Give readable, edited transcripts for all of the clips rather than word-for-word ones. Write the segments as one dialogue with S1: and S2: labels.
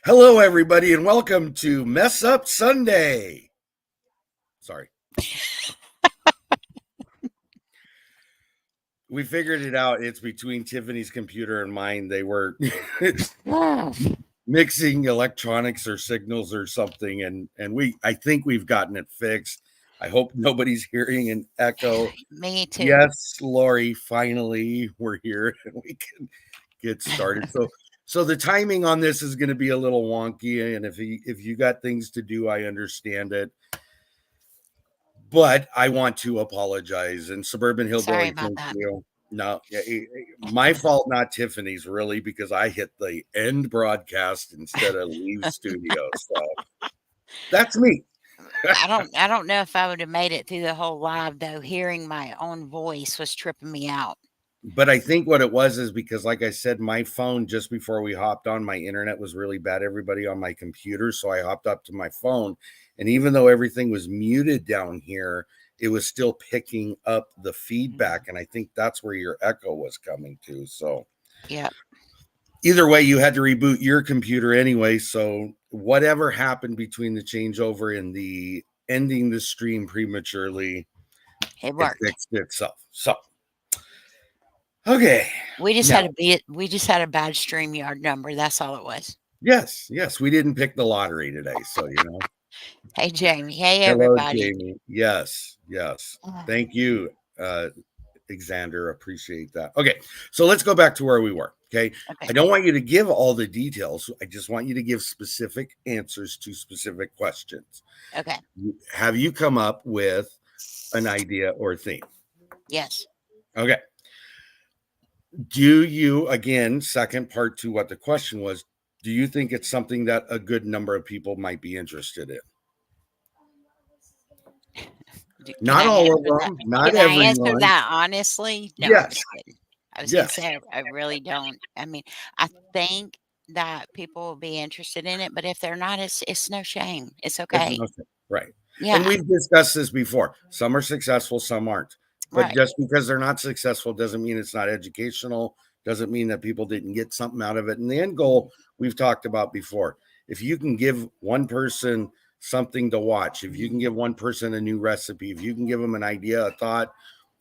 S1: Hello, everybody, and welcome to Mess Up Sunday. Sorry. We figured it out. It's between Tiffany's computer and mine. They were mixing electronics or signals or something, and I think we've gotten it fixed. I hope nobody's hearing an echo.
S2: Me too.
S1: Yes, Lori, finally we're here and we can get started. So the timing on this is going to be a little wonky, and if you got things to do, I understand it. But I want to apologize. And Suburban
S2: Sorry
S1: Hillbilly,
S2: about
S1: thank
S2: that.
S1: you. No, my fault, not Tiffany's, really, because I hit the end broadcast instead of leave studio. So that's me.
S2: I don't know if I would have made it through the whole live though. Hearing my own voice was tripping me out.
S1: But I think what it was is because, like I said, my phone just before we hopped on, my internet was really bad, everybody on my computer. So I hopped up to my phone. And even though everything was muted down here, it was still picking up the feedback. And I think that's where your echo was coming to. So,
S2: Yep.
S1: either way, you had to reboot your computer anyway. So, whatever happened between the changeover and the ending the stream prematurely,
S2: It
S1: it
S2: worked.
S1: fixed itself. So, okay.
S2: We just
S1: Now,
S2: had we just had a bad StreamYard number. That's all it was.
S1: yes, we didn't pick the lottery today. So,
S2: Hey Jamie. Hey
S1: hello,
S2: everybody.
S1: Jamie. Yes. Thank you, Xander. Appreciate that. Okay. So, let's go back to where we were. Okay.
S2: Okay.
S1: I don't want you to give all the details. I just want you to give specific answers to specific questions.
S2: Okay.
S1: Have you come up with an idea or theme?
S2: Yes.
S1: Okay. Do you, again, second part to what the question was, do you think it's something that a good number of people might be interested in? Not all of them, not
S2: Can I answer
S1: everyone.
S2: that honestly? No, I'm
S1: Yes.
S2: just kidding. I was gonna
S1: Yes.
S2: say I really don't. I mean, I think that people will be interested in it, but if they're not, it's no shame. It's
S1: It's
S2: okay.
S1: nothing. Right. And
S2: Yeah.
S1: we've discussed this before. Some are successful, some aren't. But
S2: Right.
S1: just because they're not successful doesn't mean it's not educational, doesn't mean that people didn't get something out of it. And the end goal we've talked about before. If you can give one person something to watch, if you can give one person a new recipe, if you can give them an idea, a thought,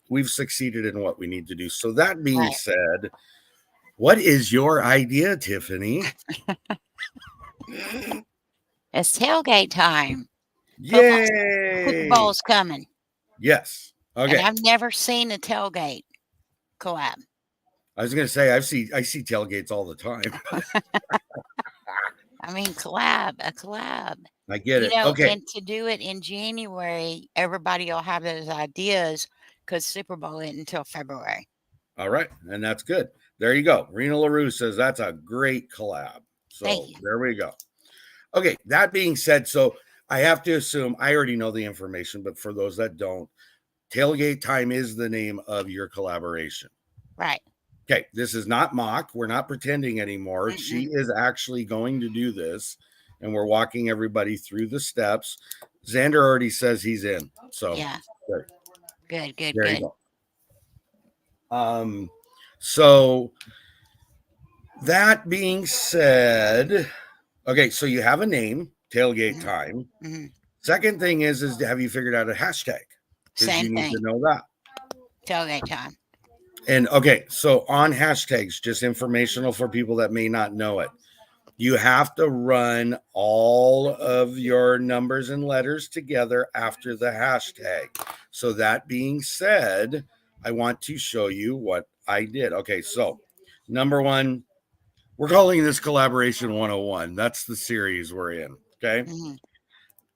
S1: we've succeeded in what we need to do. So that being
S2: Right.
S1: said, what is your idea, Tiffany?
S2: It's tailgate time. Football's
S1: Yay!
S2: football's coming.
S1: Yes.
S2: And
S1: Okay.
S2: I've never seen a tailgate collab.
S1: I was gonna say I see tailgates all the time.
S2: I mean a collab.
S1: I get
S2: You
S1: it.
S2: know,
S1: Okay.
S2: and to do it in January, everybody will have those ideas because Super Bowl isn't until February.
S1: All right. And that's good. There you go. Rena LaRue says that's a great collab.
S2: Thank
S1: So
S2: you.
S1: there we go. Okay. That being said, so I have to assume I already know the information, but for those that don't, Tailgate Time is the name of your collaboration.
S2: Right.
S1: Okay. This is not mock. We're not pretending anymore.
S2: Mm-mm.
S1: She is actually going to do this, and we're walking everybody through the steps. Xander already says he's in. So
S2: Yeah.
S1: there,
S2: Good.
S1: there you go. So that being said, okay, so you have a name, Tailgate Time.
S2: Mm-hmm.
S1: Second thing is have you figured out a hashtag? Because you
S2: Same
S1: need
S2: thing.
S1: to know that.
S2: Tailgate time.
S1: And okay, so on hashtags, just informational for people that may not know it. You have to run all of your numbers and letters together after the hashtag. So that being said, I want to show you what I did. Okay, so number one, we're calling this Collaboration 101. That's the series we're in. Okay.
S2: Mm-hmm.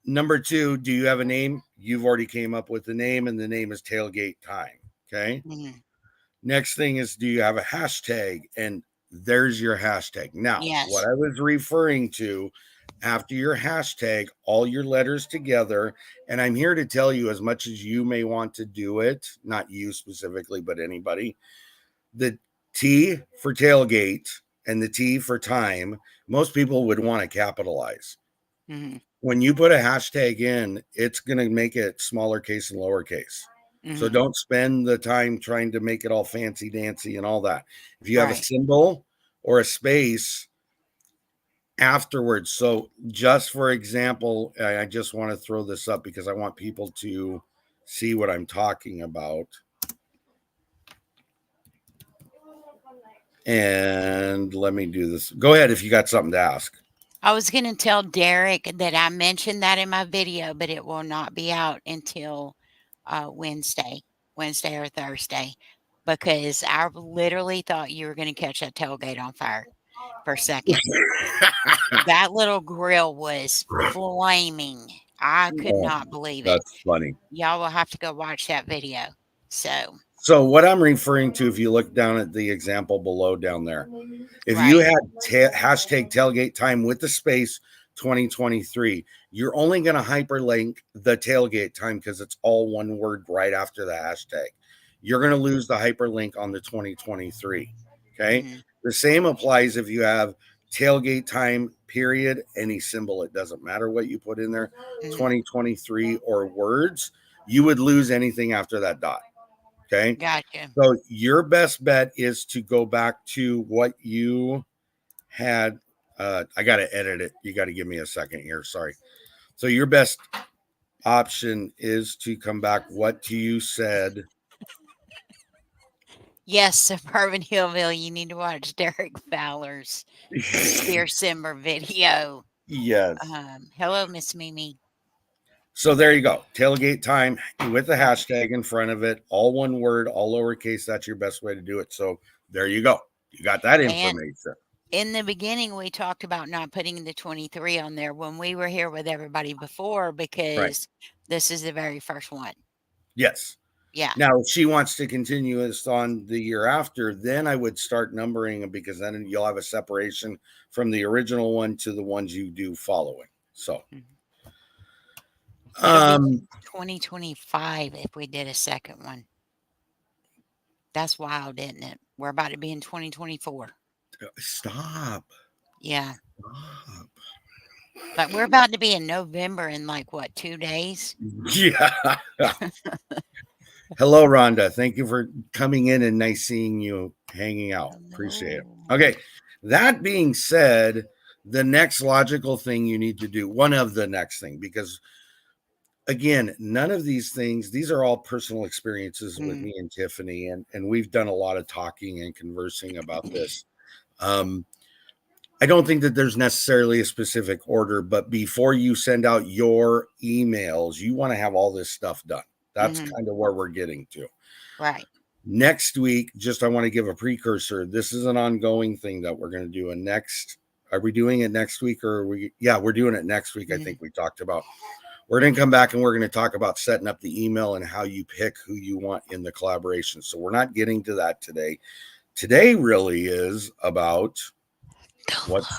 S1: Number two, do you have a name? You've already came up with the name, and the name is Tailgate Time. Okay.
S2: Mm-hmm.
S1: Next thing is, do you have a hashtag? And there's your hashtag. Now,
S2: Yes.
S1: what I was referring to after your hashtag, all your letters together. And I'm here to tell you, as much as you may want to do it, not you specifically, but anybody, the T for tailgate and the T for time, most people would want to capitalize.
S2: Mm-hmm.
S1: When you put a hashtag in, it's going to make it smaller case and lowercase.
S2: Mm-hmm.
S1: So don't spend the time trying to make it all fancy dancy and all that. If you have
S2: Right.
S1: a symbol or a space, afterwards. So just for example, I just want to throw this up because I want people to see what I'm talking about. And let me do this. Go ahead if you got something to ask.
S2: I was going to tell Derek that I mentioned that in my video, but it will not be out until Wednesday or Thursday, because I literally thought you were going to catch that tailgate on fire for a second. That little grill was flaming. I could
S1: Oh,
S2: not believe it.
S1: that's funny.
S2: Y'all will have to go watch that video.
S1: So what I'm referring to, if you look down at the example below down there, if you
S2: Right.
S1: had hashtag tailgate time with the space 2023, you're only going to hyperlink the tailgate time because it's all one word right after the hashtag. You're going to lose the hyperlink on the 2023. Okay.
S2: Mhm.
S1: The same applies if you have tailgate time, period, any symbol. It doesn't matter what you put in there,
S2: Mhm.
S1: 2023 or words, you would lose anything after that dot. Okay.
S2: Gotcha.
S1: So your best bet is to go back to what you had. I got to edit it. You got to give me a second here. Sorry. So your best option is to come back. What you said.
S2: Yes, Suburban Hillville, you need to watch Derek Fowler's Spear Simmer video.
S1: Yes.
S2: Hello, Miss Mimi.
S1: So there you go. Tailgate time with the hashtag in front of it, all one word, all lowercase. That's your best way to do it. So there you go. You got that
S2: And
S1: information.
S2: in the beginning, we talked about not putting the 23 on there when we were here with everybody before, because this is the very first one.
S1: Yes.
S2: Yeah.
S1: Now, if she wants to continue this on the year after, then I would start numbering them, because then you'll have a separation from the original one to the ones you do following. So,
S2: It'll be 2025 if we did a second one. That's wild, isn't it? We're about to be in 2024.
S1: Stop.
S2: Yeah.
S1: Stop.
S2: Like we're about to be in November in like what, 2 days?
S1: Yeah. Hello, Rhonda. Thank you for coming in, and nice seeing you hanging out. Appreciate it. Okay. That being said, the next logical thing you need to do, one of the next thing, because again, none of these things, these are all personal experiences with me and Tiffany, and we've done a lot of talking and conversing about this. I don't think that there's necessarily a specific order, but before you send out your emails, you want to have all this stuff done. That's kind of where we're getting to.
S2: Right.
S1: Next week, just I want to give a precursor. This is an ongoing thing that we're going to do. And next, are we doing it next week, or are we? Yeah, we're doing it next week. I think we talked about. We're going to come back and we're going to talk about setting up the email and how you pick who you want in the collaboration. So we're not getting to that today. Today really is about what's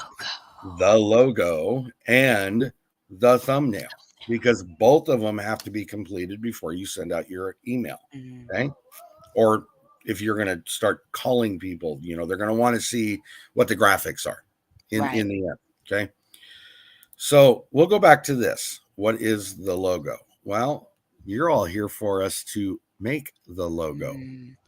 S1: the logo and the thumbnail, because both of them have to be completed before you send out your email. Okay. Or if you're going to start calling people, they're going to want to see what the graphics are in the end. Okay. So we'll go back to this. What is the logo? Well, you're all here for us to make the logo.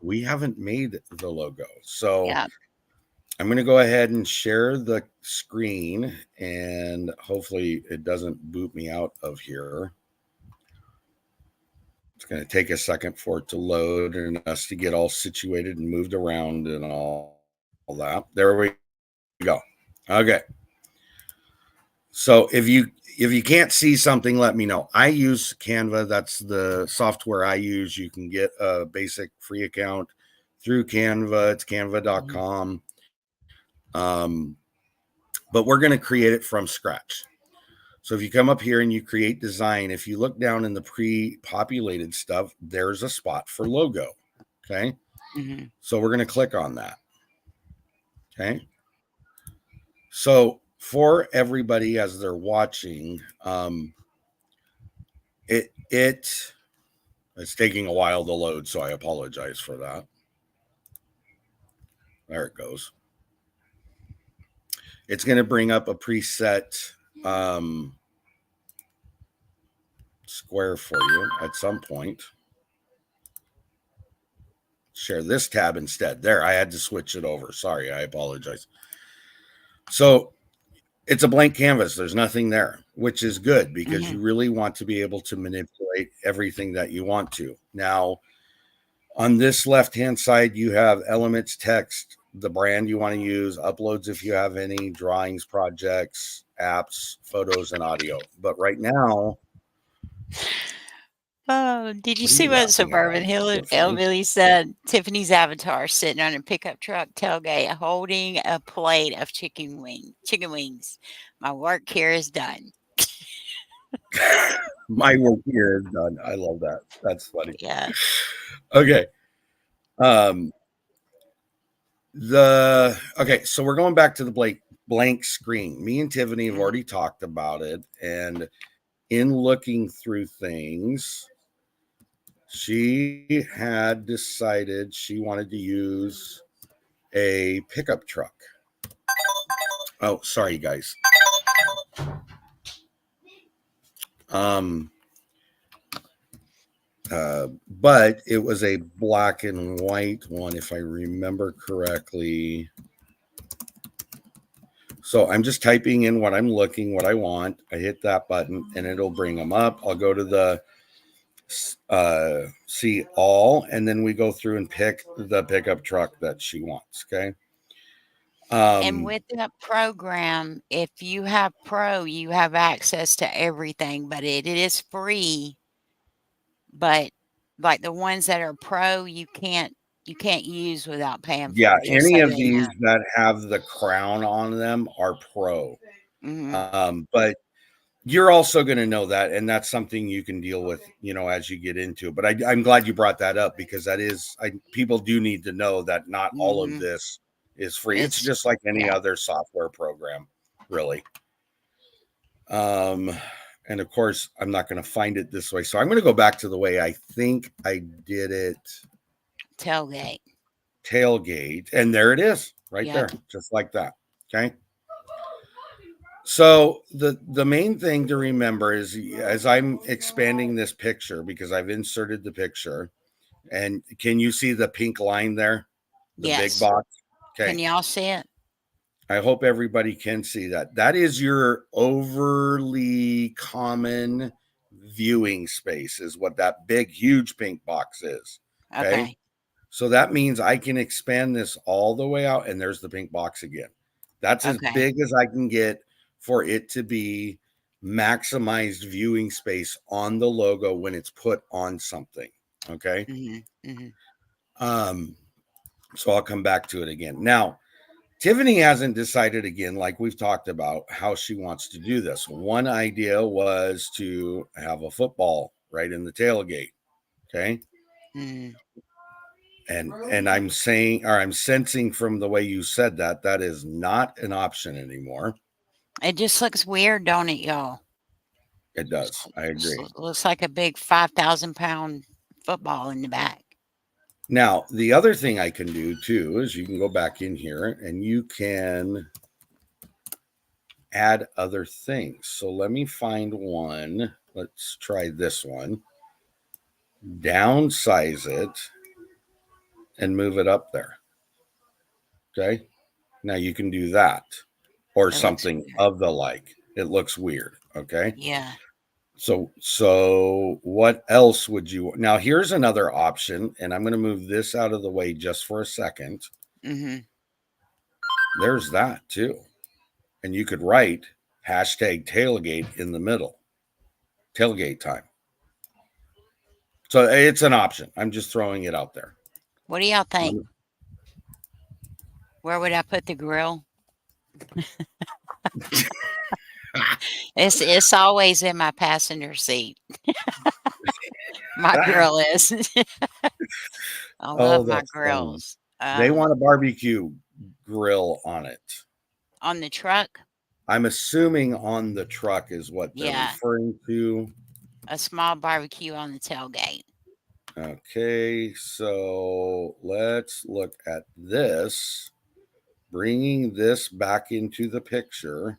S1: We haven't made the logo. So I'm going to go ahead and share the screen, and hopefully it doesn't boot me out of here. It's going to take a second for it to load and us to get all situated and moved around and all that. There we go. Okay. So if you can't see something, let me know. I use Canva. That's the software I use. You can get a basic free account through Canva. It's canva.com. But we're going to create it from scratch. So if you come up here and you create design, if you look down in the pre-populated stuff, there's a spot for logo. Okay. So we're going to click on that. Okay. So for everybody as they're watching, it's taking a while to load, so I apologize for that. There it goes. It's going to bring up a preset square for you at some point. Share this tab instead. There, I had to switch it over. Sorry, I apologize. So It's a blank canvas. There's nothing there, which is good because
S2: Mhm.
S1: you really want to be able to manipulate everything that you want to. Now, on this left-hand side, you have elements, text, the brand you want to use, uploads if you have any, drawings, projects, apps, photos, and audio. But right now,
S2: Oh, did you
S1: what are
S2: see
S1: you
S2: what
S1: laughing
S2: Suburban
S1: about,
S2: Hill
S1: Tiffany?
S2: Hillbilly said? Tiffany's avatar sitting on a pickup truck tailgate holding a plate of chicken wings. My work here is done.
S1: My work here is done. I love that. That's funny.
S2: Yeah.
S1: Okay. Um, so we're going back to the blank screen. Me and Tiffany have
S2: Mhm.
S1: already talked about it, and in looking through things, she had decided she wanted to use a pickup truck. Oh, sorry, guys. Um, but it was a black and white one, if I remember correctly. So I'm just typing in what I'm looking, what I want. I hit that button and it'll bring them up. I'll go to the see all, and then we go through and pick the pickup truck that she wants. Okay.
S2: And
S1: Um,
S2: with that program, if you have Pro, you have access to everything, but it is free. But like the ones that are Pro, you can't use without paying
S1: yeah,
S2: for it, just
S1: any
S2: so
S1: of
S2: that you
S1: these
S2: know.
S1: that have the crown on them are pro.
S2: Mhm.
S1: But you're also going to know that, and that's something you can deal with, as you get into it. But I'm glad you brought that up because people do need to know that not all of
S2: Mhm.
S1: this is free. It's
S2: It's
S1: just like any
S2: yeah.
S1: other software program, really. Um, and of course, I'm not going to find it this way, so I'm going to go back to the way I think I did it.
S2: Tailgate.
S1: Tailgate, and there it is, right
S2: Yep.
S1: there, just like that. Okay. So the main thing to remember is as I'm expanding this picture because I've inserted the picture, and can you see the pink line there? The big
S2: Yes.
S1: box.
S2: Can
S1: Okay.
S2: y'all see it?
S1: I hope everybody can see that. That is your overly common viewing space, is what that big, huge pink box is. Okay.
S2: Okay.
S1: So that means I can expand this all the way out, and there's the pink box again. That's as
S2: Okay.
S1: big as I can get for it to be maximized viewing space on the logo when it's put on something. Okay.
S2: Mhm. Mhm.
S1: Um, so I'll come back to it again. Now, Tiffany hasn't decided again, like we've talked about, how she wants to do this. One idea was to have a football right in the tailgate. Okay.
S2: Mhm.
S1: And I'm sensing from the way you said that that is not an option anymore.
S2: It just looks weird, don't it, y'all?
S1: It does. I agree.
S2: Looks like a big 5,000-pound football in the back.
S1: Now, the other thing I can do too is you can go back in here and you can add other things. So let me find one. Let's try this one. Downsize it and move it up there. Okay. Now you can do that or
S2: It looks
S1: something
S2: weird.
S1: of the like. It looks weird. Okay.
S2: Yeah.
S1: So what else would you now? Here's another option, and I'm going to move this out of the way just for a second.
S2: Mhm.
S1: There's that too. And you could write hashtag tailgate in the middle, tailgate time. So it's an option. I'm just throwing it out there.
S2: What do y'all think?
S1: Um,
S2: Where would I put the grill? It's always in my passenger seat. My grill is. I
S1: oh,
S2: love my
S1: that's funny.
S2: grills.
S1: They want a barbecue grill on it.
S2: On the truck,
S1: I'm assuming on the truck is what they're
S2: yeah,
S1: referring to.
S2: a small barbecue on the tailgate.
S1: Okay, so let's look at this. Bringing this back into the picture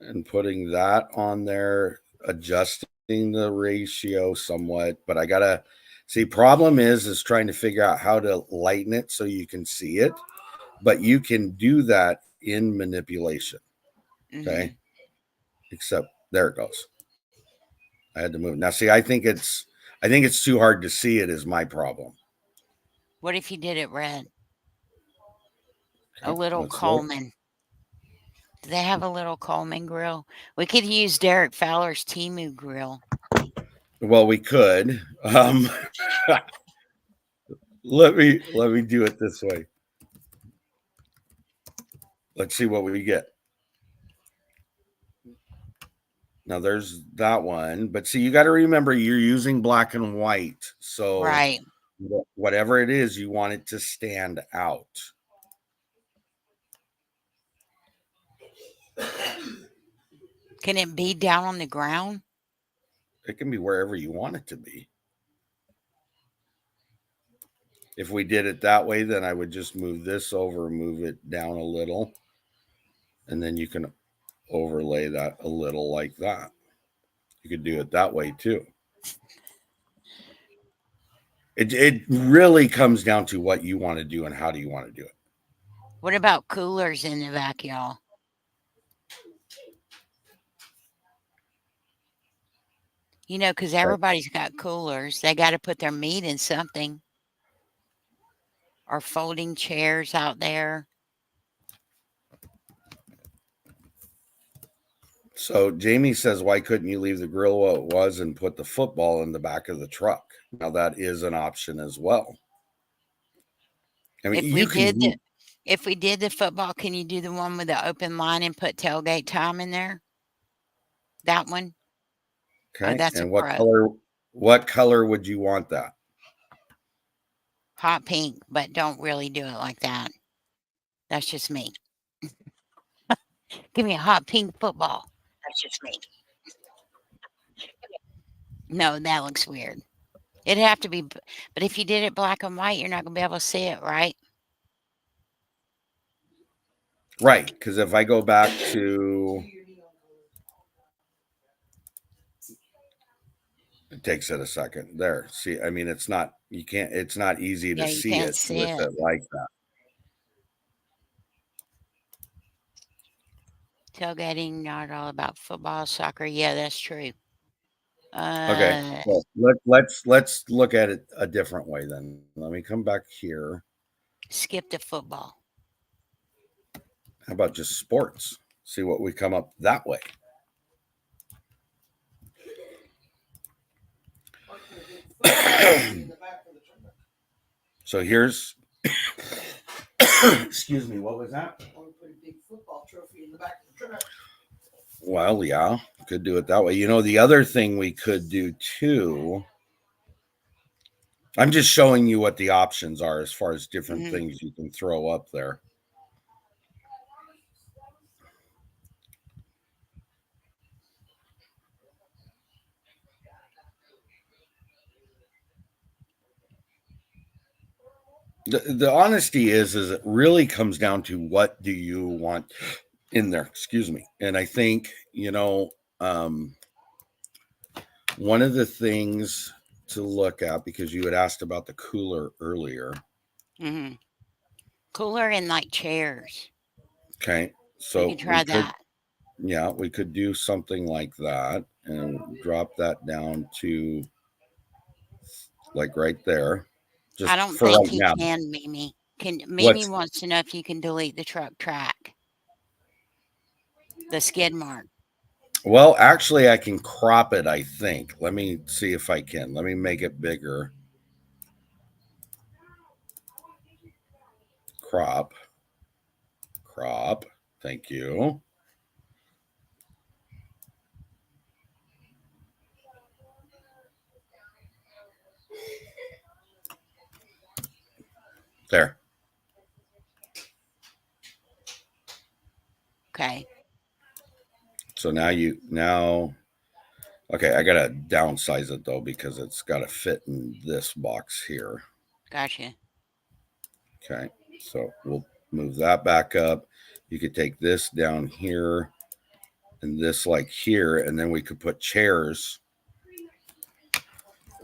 S1: and putting that on there, adjusting the ratio somewhat. But I gotta see. Problem is trying to figure out how to lighten it so you can see it. But you can do that in manipulation. Okay.
S2: Mhm.
S1: Except there it goes. I had to move. Now see, I think it's too hard to see it is my problem.
S2: What if you did it red? A
S1: Okay,
S2: little
S1: let's look.
S2: Coleman. Do they have a little Coleman grill? We could use Derek Fowler's Timu grill.
S1: Well, we could. Let me do it this way. Let's see what we get. Now there's that one, but see, you got to remember you're using black and white, so
S2: Right.
S1: whatever it is, you want it to stand out.
S2: Can it be down on the ground?
S1: It can be wherever you want it to be. If we did it that way, then I would just move this over, move it down a little, and then you can overlay that a little like that. You could do it that way too. It really comes down to what you want to do and how do you want to do it.
S2: What about coolers in the back, y'all? You know, because everybody's got coolers. They got to put their meat in something. Or folding chairs out there.
S1: So Jamie says, why couldn't you leave the grill what it was and put the football in the back of the truck? Now that is an option as well. I mean,
S2: if we did the football, can you do the one with the open line and put tailgate time in there? That one?
S1: Okay.
S2: Oh, that's
S1: and
S2: a
S1: what color would you want that?
S2: Hot pink, but don't really do it like that. That's just me. Give me a hot pink football. That's just me. No, that looks weird. It'd have to be, but if you did it black and white, you're not going to be able to see it, right?
S1: Right. Because if I go back to, it takes it a second. There. See, I mean, it's not easy to see it with it like that.
S2: Tailgating, not all about football, soccer. Yeah, that's true.
S1: Okay. Well, let's look at it a different way then. Let me come back here.
S2: Skip the football.
S1: How about just sports? See what we come up that way. So here's excuse me, what was that?
S3: Put a big football trophy in the back of the truck.
S1: Well, yeah, could do it that way. You know, the other thing we could do too, I'm just showing you what the options are as far as different things you can throw up there. The honesty is it really comes down to what do you want in there, excuse me. And I think, you know, one of the things to look at, because you had asked about the cooler earlier.
S2: Mm-hmm. Cooler and like chairs.
S1: Okay. So
S2: we could try that.
S1: Yeah, we could do something like that and drop that down to like right there.
S2: Just I don't think he can, Mimi. Mimi wants to know if you can delete the truck track. The skid mark.
S1: Well, actually, I can crop it, I think. Let me see if I can. Let me make it bigger. Crop. Thank you. There.
S2: Okay.
S1: So now, okay, I got to downsize it though, because it's got to fit in this box here.
S2: Gotcha.
S1: Okay. So we'll move that back up. You could take this down here and this like here, and then we could put chairs.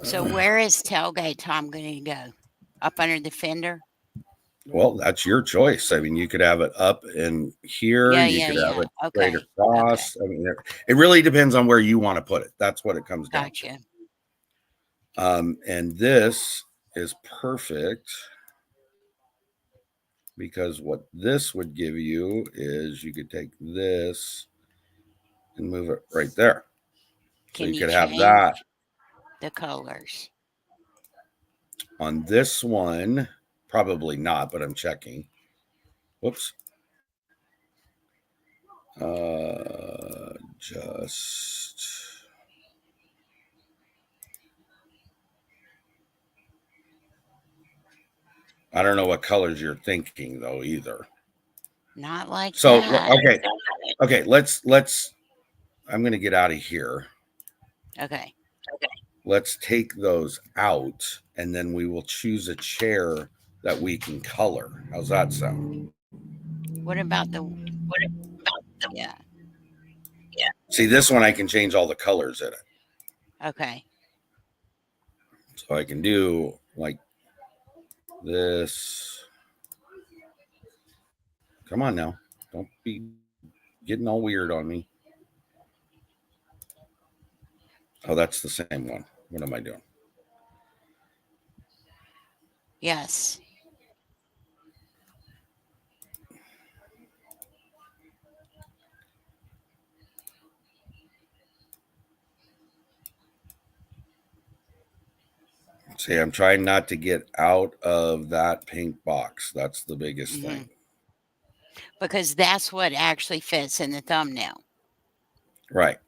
S2: So where is tailgate Tom going to go? Up under the fender?
S1: Well, that's your choice. I mean, you could have it up and here.
S2: Yeah,
S1: You
S2: yeah,
S1: could have
S2: yeah.
S1: it straight
S2: Okay.
S1: across. I mean, it really depends on where you want to put it. That's what it comes down to.
S2: Gotcha.
S1: And this is perfect because what this would give you is you could take this and move it right there. So
S2: Can
S1: you
S2: you
S1: could have that
S2: change the colors?
S1: on this one. Probably not, but I'm checking. Whoops. Just I don't know what colors you're thinking though either.
S2: Not like
S1: So
S2: that.
S1: okay, let's I'm gonna get out of here.
S2: Okay.
S1: Let's take those out and then we will choose a chair that we can color. How's that sound?
S2: What about the yeah.
S1: See, this one I can change all the colors in it.
S2: Okay.
S1: So I can do like this. Come on now. Don't be getting all weird on me. Oh, that's the same one. What am I doing?
S2: Yes.
S1: See, I'm trying not to get out of that pink box. That's the biggest thing.
S2: Because that's what actually fits in the thumbnail.
S1: Right.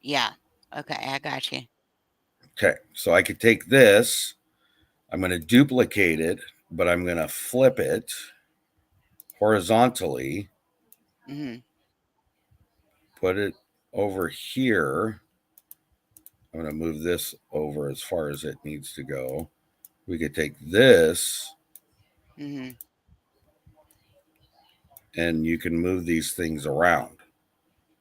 S2: Yeah. Okay, I got you.
S1: Okay. So I could take this. I'm going to duplicate it, but I'm going to flip it horizontally,
S2: hmm
S1: put it over here. I'm going to move this over as far as it needs to go. We could take this
S2: hmm
S1: and you can move these things around.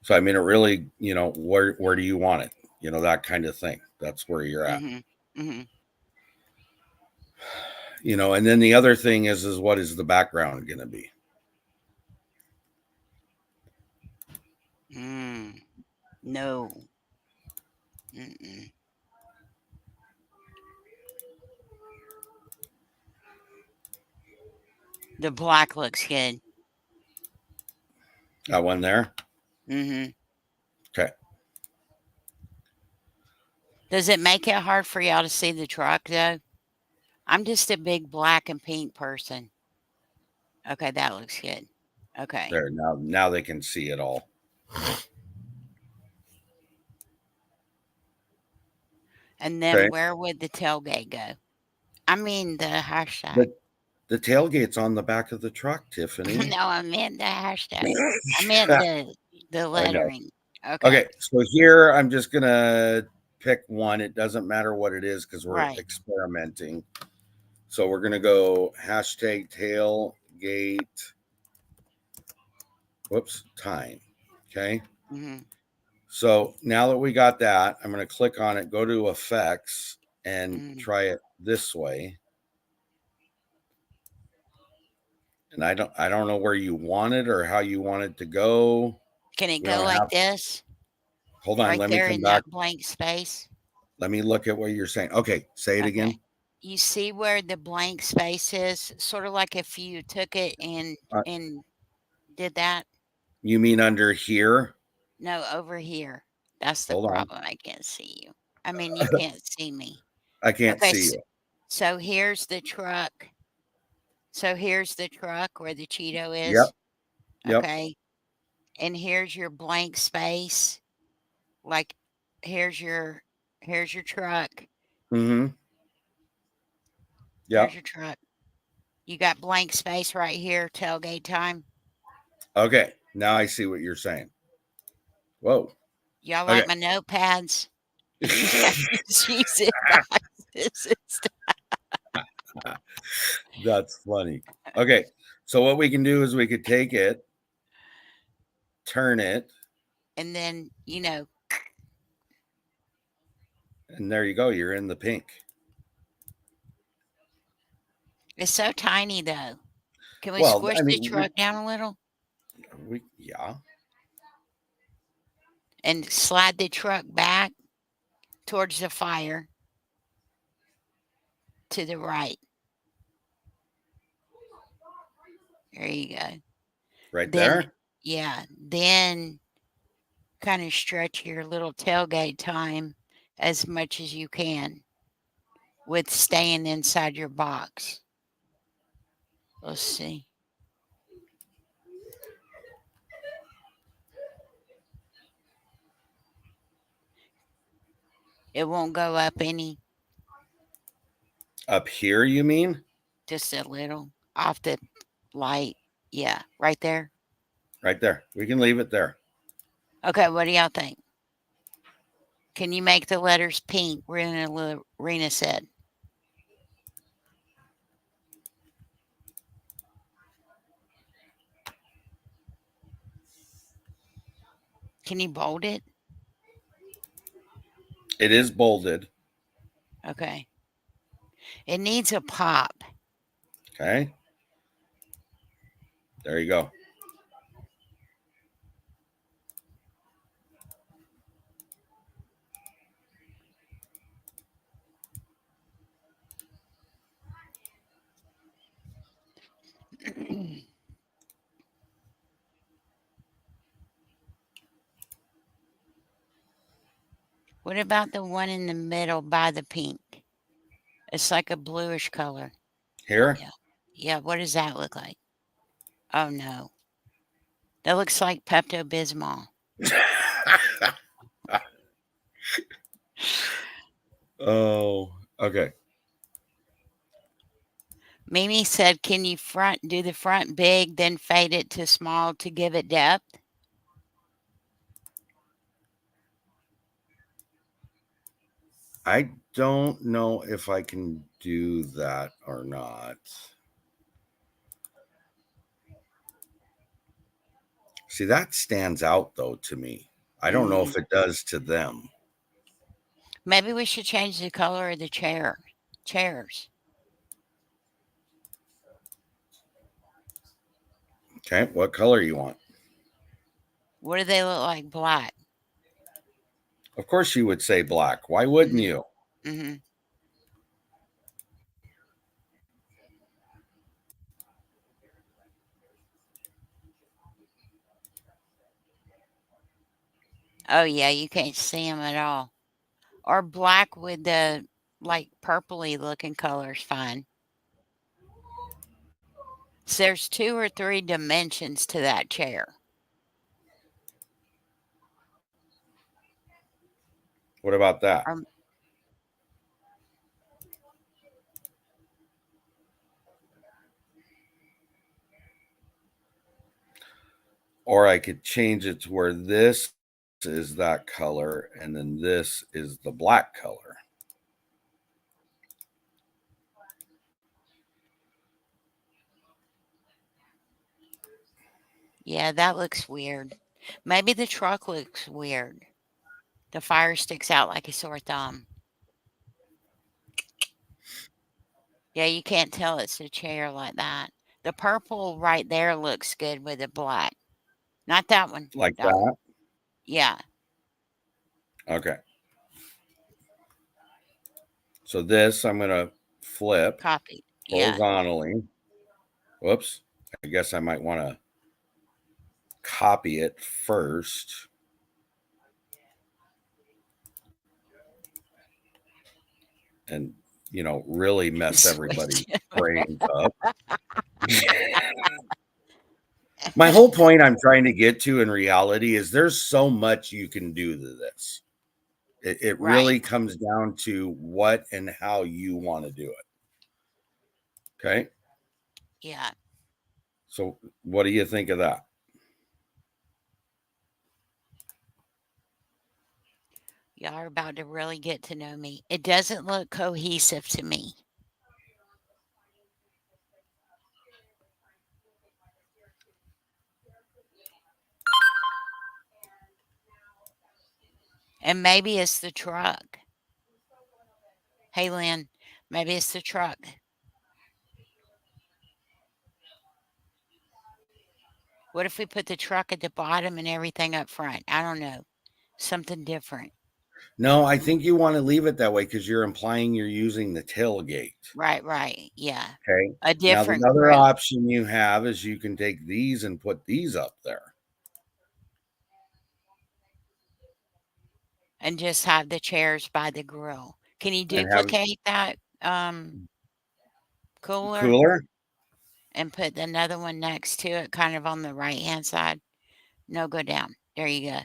S1: So, I mean, it really, where do you want it? That kind of thing. That's where you're at.
S2: hmm
S1: And then the other thing is what is the background going to be?
S2: No. Mm-mm. The black looks good.
S1: That one there?
S2: hmm
S1: Okay.
S2: Does it make it hard for y'all to see the truck though? I'm just a big black and pink person. Okay, that looks good. Okay.
S1: There. Now they can see it all.
S2: And then
S1: Okay.
S2: where would the tailgate go? I mean the hashtag.
S1: The tailgate's on the back of the truck, Tiffany.
S2: No, I meant the hashtag. I meant the lettering. Okay.
S1: Okay, so here I'm just gonna pick one. It doesn't matter what it is because we're
S2: Right.
S1: experimenting. So we're gonna go hashtag tailgate. Whoops, time. Okay.
S2: hmm
S1: So now that we got that, I'm gonna click on it, go to effects, and try it this way. And I don't know where you want it or how you want it to go.
S2: Can it
S1: We
S2: go
S1: don't
S2: like
S1: have-
S2: this?
S1: Hold on,
S2: Right
S1: let me
S2: there
S1: come
S2: in
S1: back.
S2: that blank space.
S1: Let me look at what you're saying. Okay, say it again.
S2: You see where the blank space is? Sort of like if you took it and did that.
S1: You mean under here?
S2: No, over here. That's the
S1: Hold on.
S2: problem. I can't see you. I mean, you can't see me.
S1: I can't
S2: Okay,
S1: see you.
S2: So here's the truck. So here's the truck where the Cheeto is.
S1: Yep.
S2: Okay. And here's your blank space. Like here's your truck.
S1: Mm-hmm. Yeah.
S2: Here's your truck. You got blank space right here, tailgate time.
S1: Okay. Now I see what you're saying. Whoa.
S2: Y'all like
S1: Okay.
S2: my notepads? Use it boxes and stuff.
S1: That's funny. Okay. So what we can do is we could take it, turn it,
S2: And then,
S1: and there you go. You're in the pink.
S2: it's so tiny though. Can we
S1: Well,
S2: squish
S1: I
S2: the
S1: mean,
S2: truck down a little
S1: yeah.
S2: and slide the truck back towards the fire to the right? There you go.
S1: Right
S2: Then,
S1: there.
S2: yeah, then kind of stretch your little tailgate time as much as you can with staying inside your box. Let's see. It won't go up any,
S1: Up here, you mean?
S2: just a little off the light. Yeah, right there.
S1: Right there. We can leave it there.
S2: Okay, what do y'all think? Can you make the letters pink? Rena said. Can you bold it?
S1: It is bolded.
S2: Okay. It needs a pop.
S1: Okay. There you go.
S2: What about the one in the middle by the pink? It's like a bluish color.
S1: Here.
S2: Yeah. Yeah, what does that look like? Oh no. That looks like Pepto Bismol.
S1: Oh, okay.
S2: Mimi said, can you do the front big, then fade it to small to give it depth?
S1: I don't know if I can do that or not. See, that stands out though to me. I don't know if it does to them.
S2: Maybe we should change the color of the chairs.
S1: Okay, what color you want?
S2: What do they look like? Black.
S1: Of course you would say black. Why wouldn't you?
S2: Mm-hmm. Oh yeah, you can't see them at all. Or black with the like purpley looking colors, fine. So there's 2 or 3 dimensions to that chair.
S1: What about that? Or I could change it to where this is that color and then this is the black color.
S2: Yeah, that looks weird. Maybe the truck looks weird. The fire sticks out like a sore thumb. Yeah, you can't tell it's a chair like that. The purple right there looks good with the black. Not that one.
S1: Like
S2: That one.
S1: that?
S2: Yeah.
S1: Okay. So this I'm going to flip
S2: Copy. Yeah.
S1: horizontally. Whoops. I guess I might want to copy it first. And, really mess everybody's brains up. My whole point I'm trying to get to in reality is there's so much you can do to this. It really comes down to what and how you want to do it. Okay.
S2: Yeah.
S1: So what do you think of that?
S2: Y'all are about to really get to know me. It doesn't look cohesive to me. And maybe it's the truck. Hey, Lynn, maybe it's the truck. What if we put the truck at the bottom and everything up front? I don't know. Something different.
S1: No, I think you want to leave it that way because you're implying you're using the tailgate.
S2: Right. Yeah.
S1: Okay.
S2: A
S1: Now, the
S2: different
S1: other
S2: grill.
S1: option you have is you can take these and put these up there.
S2: And just have the chairs by the grill. Can you
S1: And have
S2: duplicate that cooler
S1: cooler.
S2: and put another one next to it, kind of on the right-hand side? No, go down. There you go.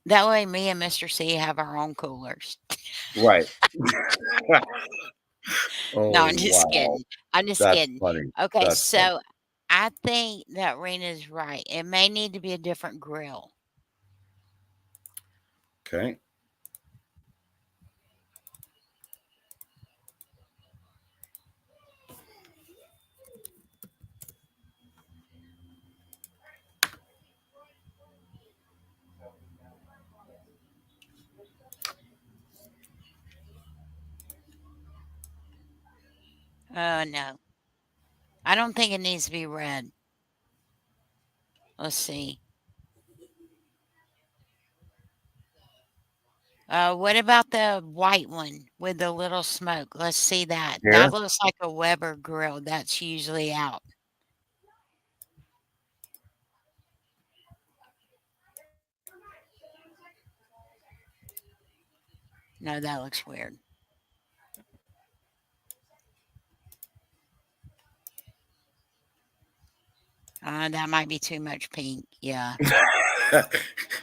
S2: That way me and Mr. C have our own coolers.
S1: Right.
S2: No, I'm
S1: Oh,
S2: just
S1: wow.
S2: kidding. I'm just
S1: That's
S2: kidding.
S1: funny.
S2: Okay,
S1: That's funny.
S2: so I think that Rena's right. It may need to be a different grill.
S1: Okay.
S2: No. I don't think it needs to be red. Let's see. What about the white one with the little smoke? Let's see that.
S1: Here.
S2: That looks like a Weber grill. That's usually out. No, that looks weird. That might be too much pink. Yeah.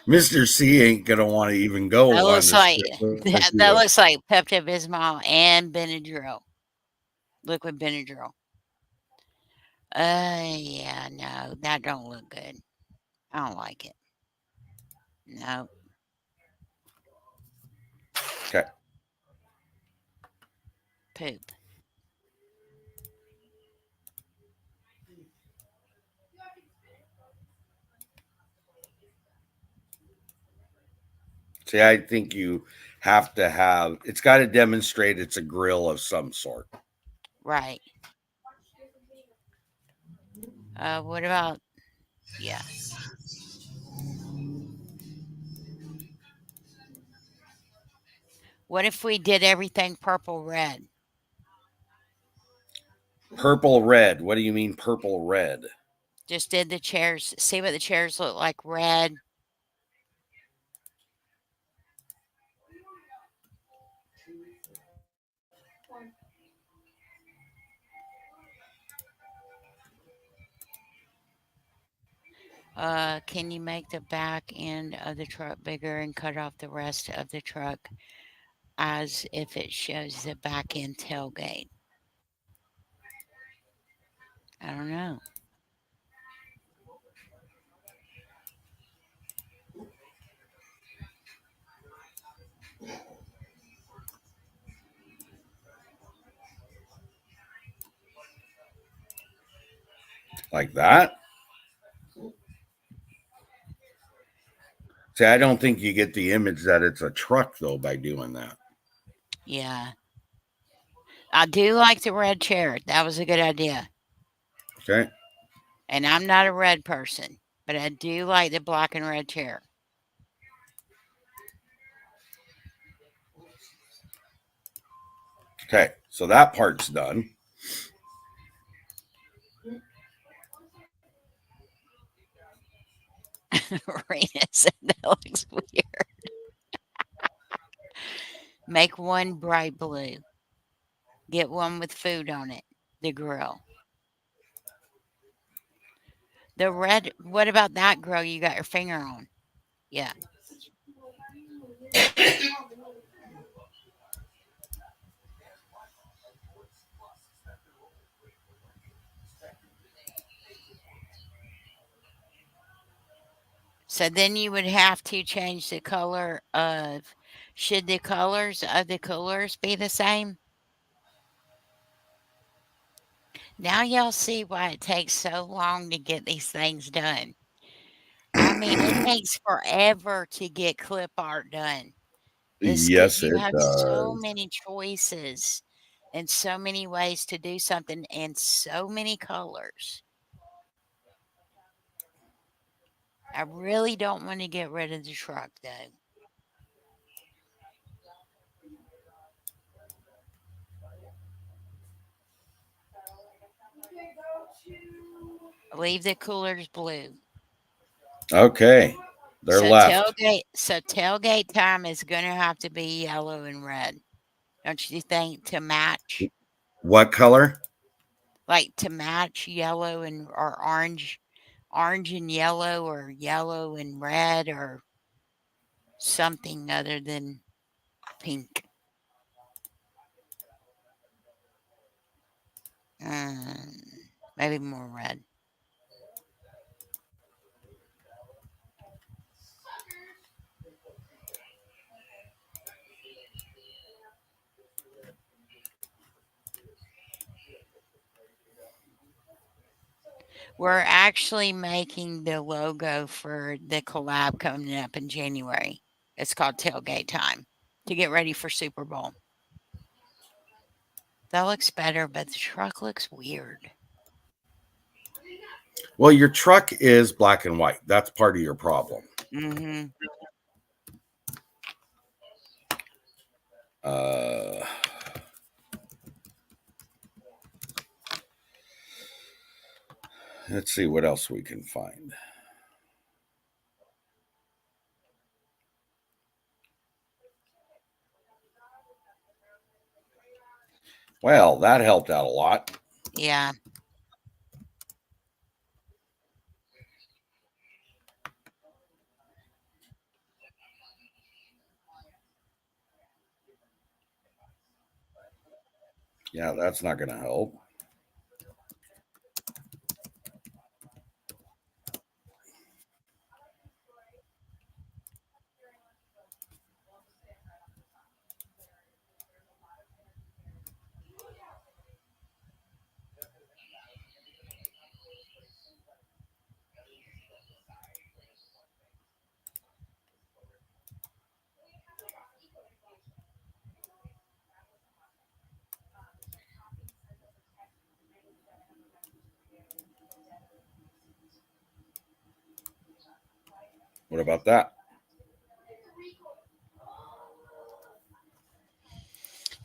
S1: Mr. C ain't gonna want to even go
S2: That
S1: on
S2: looks
S1: this
S2: like
S1: trip with
S2: that
S1: you.
S2: looks like Pepto Bismol and Benadryl. Liquid Benadryl. Yeah, no, that don't look good. I don't like it. No.
S1: Okay.
S2: Poop.
S1: See, I think you have to have. It's got to demonstrate it's a grill of some sort.
S2: Right. What about yeah. What if we did everything purple red?
S1: Purple red. What do you mean purple red?
S2: Just did the chairs. See what the chairs look like red. Can you make the back end of the truck bigger and cut off the rest of the truck as if it shows the back end tailgate? I don't know.
S1: Like that? See, I don't think you get the image that it's a truck though by doing that.
S2: Yeah. I do like the red chair. That was a good idea.
S1: Okay.
S2: And I'm not a red person, but I do like the black and red chair.
S1: Okay. So that part's done.
S2: Rena said that looks weird. Make one bright blue. Get one with food on it. The grill. The red, what about that grill you got your finger on? Yeah. So then you would have to change the color of, should the colors of the coolers be the same? Now y'all see why it takes so long to get these things done. I mean, it takes forever to get clip art done. It's because
S1: Yes,
S2: you
S1: it
S2: have so
S1: does.
S2: many choices and so many ways to do something and so many colors. I really don't want to get rid of the truck though. Leave the coolers blue.
S1: Okay. They're left.
S2: So tailgate time is going to have to be yellow and red. Don't you think, to match?
S1: What color?
S2: Like to match yellow and or orange and yellow, or yellow and red, or something other than pink. Maybe more red. We're actually making the logo for the collab coming up in January. It's called Tailgate Time, to get ready for Super Bowl. That looks better, but the truck looks weird.
S1: Well, your truck is black and white. That's part of your problem.
S2: Mm-hmm.
S1: Let's see what else we can find. Well, that helped out a lot.
S2: Yeah.
S1: Yeah, that's not going to help. What about that?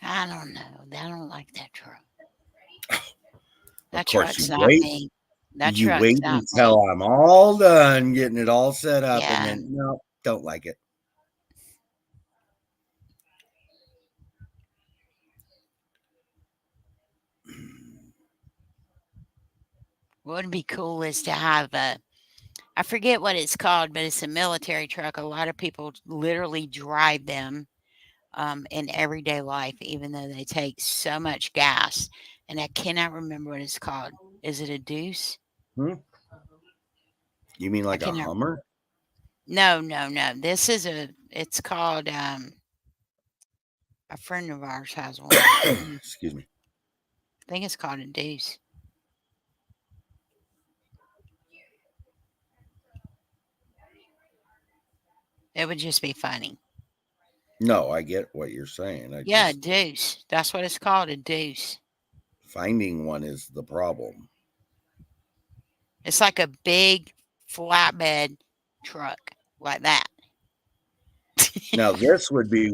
S2: I don't know. I don't like that truck. That
S1: Of course,
S2: truck's
S1: you
S2: not
S1: wait.
S2: me. That
S1: You
S2: truck's
S1: wait
S2: not me.
S1: until I'm all done getting it all set up, and
S2: Yeah.
S1: then no, don't like it.
S2: What would be cool is to have I forget what it's called, but it's a military truck. A lot of people literally drive them in everyday life, even though they take so much gas. And I cannot remember what it's called. Is it a Deuce?
S1: You mean
S2: I
S1: like a
S2: cannot.
S1: Hummer?
S2: No. This is it's called, a friend of ours has one.
S1: Excuse me.
S2: I think it's called a Deuce. It would just be funny.
S1: No, I get what you're saying.
S2: Yeah, a Deuce. That's what it's called, a Deuce.
S1: Finding one is the problem.
S2: It's like a big flatbed truck, like that.
S1: Now, this would be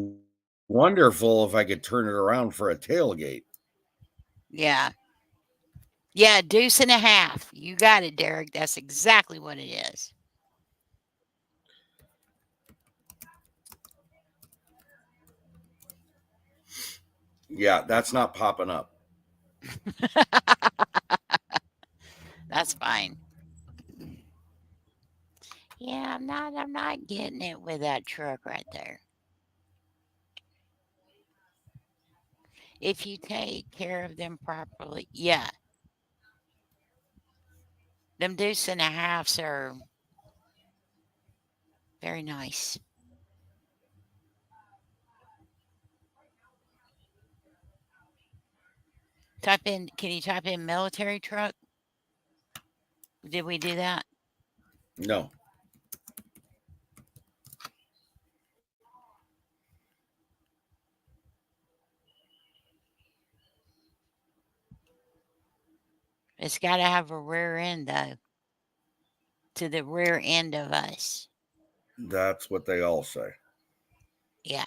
S1: wonderful if I could turn it around for a tailgate.
S2: Yeah. Yeah, deuce and a half. You got it, Derek. That's exactly what it is.
S1: Yeah, that's not popping up.
S2: That's fine. Yeah, I'm not getting it with that truck right there. If you take care of them properly, yeah. Them deuce and a halves are very nice. Can you type in military truck? Did we do that?
S1: No.
S2: It's got to have a rear end, though. to the rear end of us.
S1: That's what they all say.
S2: Yeah.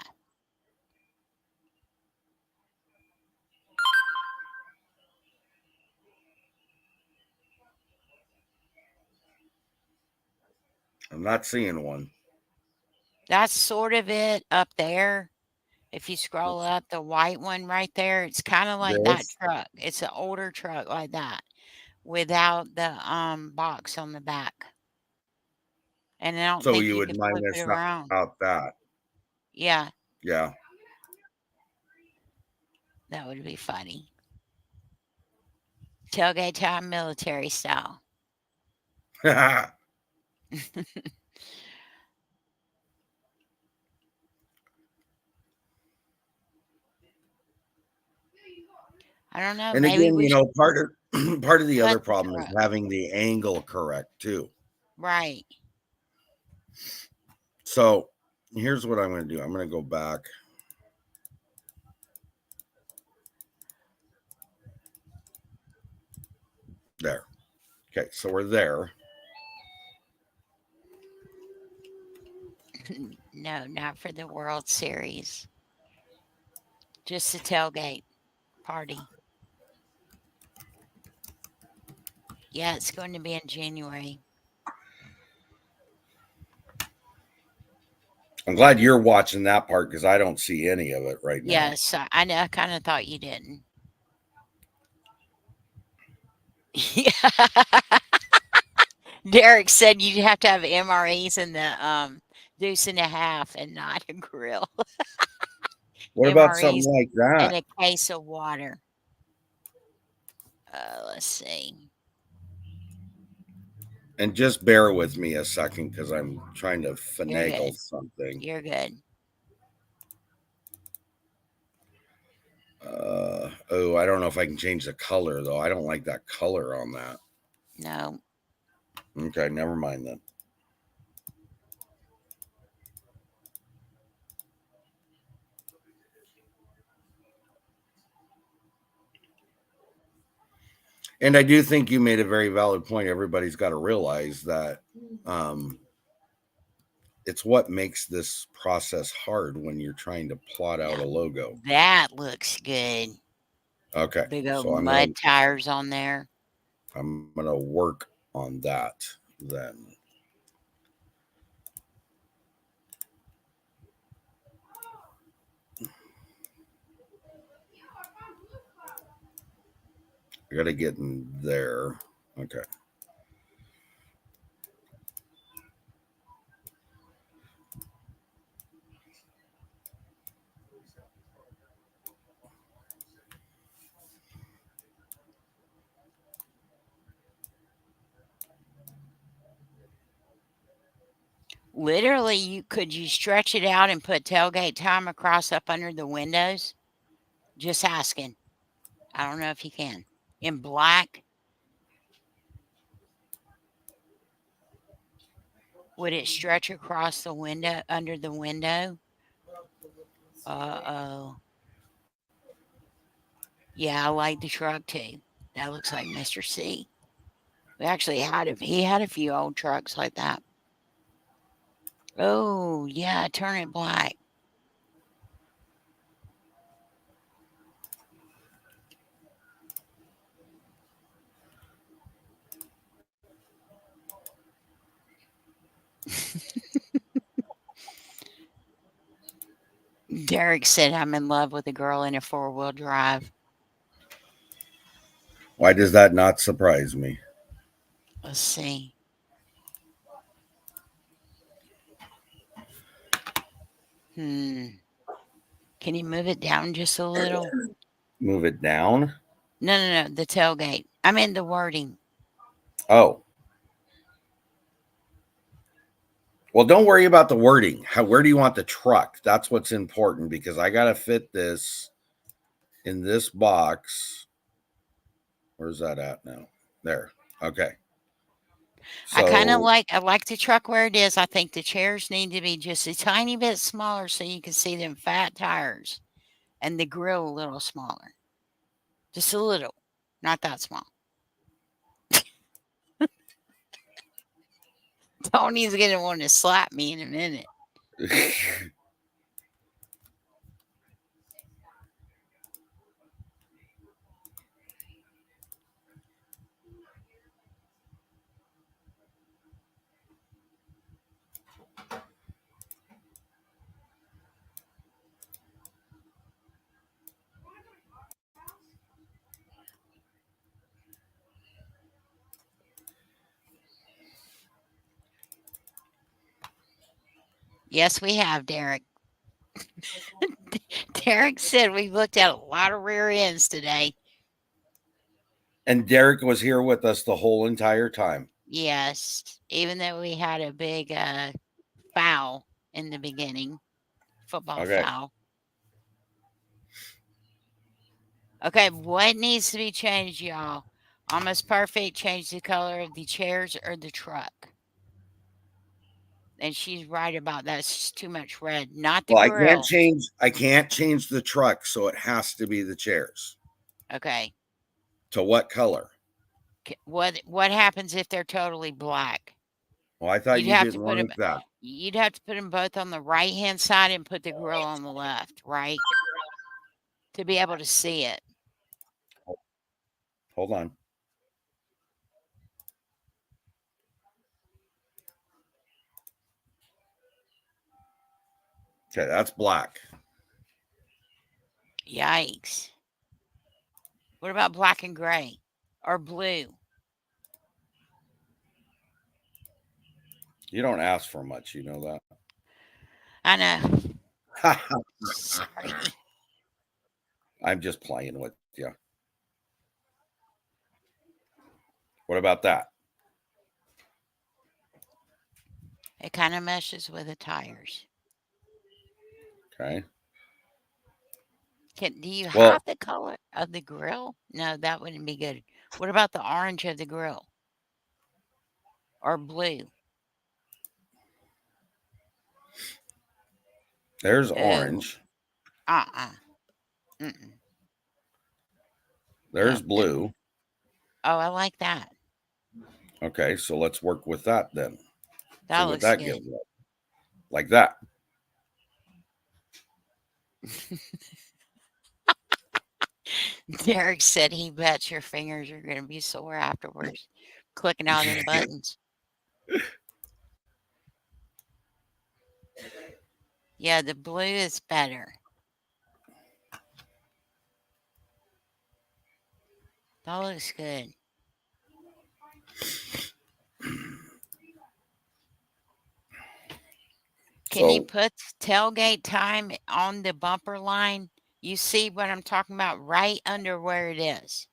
S1: I'm not seeing one.
S2: That's sort of it up there. If you scroll up, the white one right there, it's kind of like that
S1: This?
S2: truck. It's an older truck like that without the box on the back. And I don't
S1: So
S2: think
S1: you
S2: you
S1: would
S2: could
S1: mind
S2: flip it
S1: us
S2: around.
S1: about that?
S2: Yeah,
S1: Yeah.
S2: that would be funny. Tailgate time, military style. I don't know.
S1: And
S2: Maybe
S1: again,
S2: we
S1: you
S2: should
S1: know, part of the
S2: cut
S1: other
S2: the
S1: problem is
S2: truck.
S1: having the angle correct too.
S2: Right.
S1: So here's what I'm going to do. I'm going to go back. There. Okay, so we're there.
S2: No, not for the World Series. Just the tailgate party. Yeah, it's going to be in January.
S1: I'm glad you're watching that part because I don't see any of it right now.
S2: Yes, I know. I kind of thought you didn't. Yeah. Derek said you'd have to have MREs in the deuce and a half and not a grill.
S1: What about something
S2: MREs
S1: like that?
S2: and a case of water. Let's see.
S1: And just bear with me a second because I'm trying to
S2: You're
S1: finagle
S2: good.
S1: something.
S2: You're good.
S1: Oh, I don't know if I can change the color though. I don't like that color on that.
S2: No.
S1: Okay, never mind then. And I do think you made a very valid point. Everybody's got to realize that it's what makes this process hard when you're trying to plot out a logo.
S2: That looks good.
S1: Okay,
S2: Big old
S1: so
S2: mud tires on there.
S1: I'm gonna work on that then. I gotta get in there. Okay.
S2: Literally, could you stretch it out and put tailgate time across up under the windows? Just asking. I don't know if you can. In black, would it stretch across the window under the window? Uh-oh. Yeah, I like the truck too. That looks like Mr. C. We actually he had a few old trucks like that. Oh, yeah, turn it black. Derek said I'm in love with a girl in a four-wheel drive.
S1: Why does that not surprise me?
S2: Let's see. Can you move it down just a little?
S1: Move it down?
S2: No, the tailgate. I mean the wording.
S1: Oh. Well, don't worry about the wording. Where do you want the truck? That's what's important because I got to fit this in this box. Where's that at now? There. Okay.
S2: I like the truck where it is. I think the chairs need to be just a tiny bit smaller so you can see them fat tires and the grill a little smaller. Just a little. Not that small. Tony's gonna want to slap me in a minute. Yes, we have, Derek. Derek said we looked at a lot of rear ends today.
S1: And Derek was here with us the whole entire time.
S2: Yes, even though we had a big foul in the beginning, football
S1: Okay.
S2: foul. Okay, what needs to be changed, y'all? Almost Perfect changed the color of the chairs or the truck. And she's right about that. It's just too much red, not the
S1: Well,
S2: grill.
S1: I can't change the truck, so it has to be the chairs.
S2: Okay.
S1: To what color?
S2: What happens if they're totally black?
S1: Well, I thought
S2: You'd
S1: you
S2: have to
S1: didn't
S2: put
S1: like
S2: them.
S1: that.
S2: You'd have to put them both on the right hand side and put the grill on the left, right? To be able to see it.
S1: Hold on. Okay, that's black.
S2: Yikes. What about black and gray or blue?
S1: You don't ask for much, you know that.
S2: I know. Sorry.
S1: I'm just playing with you. What about that?
S2: It kind of meshes with the tires.
S1: Okay.
S2: Do you
S1: Well-
S2: have the color of the grill? No, that wouldn't be good. What about the orange of the grill? Or blue?
S1: There's
S2: Ew.
S1: orange.
S2: Mm-mm.
S1: There's
S2: Yep.
S1: blue.
S2: Oh, I like that.
S1: Okay, so let's work with that then.
S2: That
S1: See what
S2: looks
S1: that
S2: good.
S1: gives us. Like that.
S2: Derek said he bets your fingers are going to be sore afterwards clicking all them buttons. Yeah, the blue is better. That looks good. Can you
S1: So
S2: put tailgate time on the bumper line? You see what I'm talking about right under where it is.